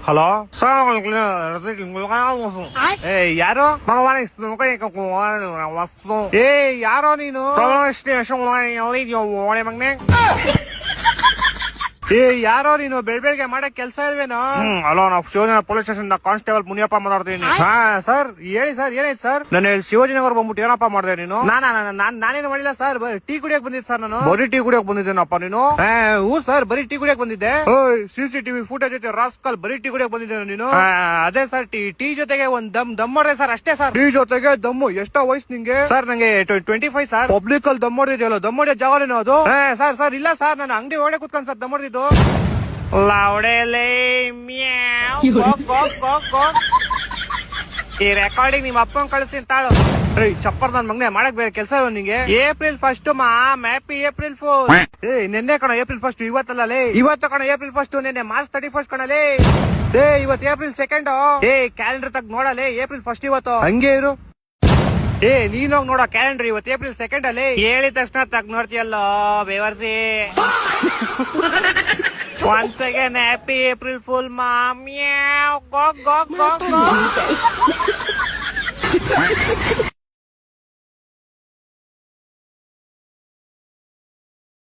Hello ಏ ಯಾರು ಏ ಯಾರೋ ನೀನು ಮಗ್ನೆ ಏ ಯಾರೋ ನೀನು ಬೆಳಗ್ಗೆ ಮಾಡಕ್ ಕೆಲ್ಸ ಇಲ್ವೇನೋ? ಹಲೋ ನಾವು ಶಿವಜನ ಪೊಲೀಸ್ ಸ್ಟೇಷನ್ ಕಾನ್ಸ್ಟೇಬಲ್ ಮುನಿಯಪ್ಪ ಮಾತಾಡ್ತೀನಿ. ಹಾ ಸರ್ ಹೇಳಿ ಸರ್, ಏನಾಯ್ತು ಸರ್? ನಾನು ಶಿವಾಜಿನಗರ್ ಬಂದ್ಬಿಟ್ಟು ಏನಪ್ಪ ಮಾಡಿದೆ ನೀನು? ನಾನೇನು ಮಾಡಿಲ್ಲ ಸರ್, ಟೀ ಕುಡಿಯಕ್ ಬಂದಿದ್ದೆ ಸರ್. ನಾನು ಬರೀ ಟೀ ಕುಡಿಯಕ್ ಬಂದಿದ್ದೇನಪ್ಪ ನೀನು? ಹ್ಞೂ ಸರ್, ಬರೀ ಟೀ ಕುಡಿಯಕ್ ಬಂದಿದ್ದೆ. CCTV ಫುಟೇಜ್ ಜೊತೆ ರಾಸ್ಕಲ್ ಬರೀ ಟೀ ಕುಡಿಯಕ್ ಬಂದಿದ್ದೆ ನೀನು? ಅದೇ ಸರ್, ಟೀ ಜೊತೆಗೆ ಒಂದ್ ದಮ್ ಮಾಡಿದೆ ಸರ್, ಅಷ್ಟೇ ಸರ್. ಟೀ ಜೊತೆಗೆ ದಮ್ಮು? ಎಷ್ಟೋ ವಯಸ್ಸು ನಿಂಗೆ? ಸರ್ ನಂಗೆ 25 ಸರ್. ಪಬ್ಲಿಕ್ ಅಲ್ಲಿ ದಮ್ ಹೊಡೆದಿದೆಯಲ್ಲ, ದಮ್ ಹೊಡೆಯೋ ಜಾಗನೇನೋ ಅದು? ಸರ್ ಇಲ್ಲ ಸರ್, ನಾನು ಅಂಗಡಿ ಒಳಗೆ ಕುತ್ಕೊಂಡ್ ಸರ್ ದಮ್ ಹೊಡೆದಿದ್ದು. ಈ ರೆಕಾರ್ಡಿಂಗ್ ನಿಮ್ಮ ಅಪ್ಪನ್ ಕಳಿಸ್ತೀನಿ ತಾಳು. ಚಪ್ಪರ್ ನನ್ ಮಗನೆ, ಮಾಡಕ್ ಬೇರೆ ಕೆಲಸ ನಿಂಗೆ. April 1 happy April pool. ನಿನ್ನೆ ಕಣ April 1, ಇವತ್ತಲ್ಲ ಇವತ್ತು ಕಣ April 1, ನಿನ್ನೆ March 31 ಕಣಲೇ. ಇವತ್ತು April 2. ಕ್ಯಾಲೆಂಡರ್ ತಗ್ ನೋಡಲೇ, April 1 ಇವತ್ತು. ಹಂಗೆ ಇರು. ನೀನೋಗ್ ನೋಡೋ ಕ್ಯಾಲೆಂಡರ್, ಇವತ್ತು April 2 ಅಲ್ಲಿ. ಹೇಳಿದ ತಕ್ಷಣ ತಗ್ ನೋಡ್ತೀಯಲ್ಲ ಬೇವರ್ಸಿ. Once again, happy April Fool, mom. Meow. Go.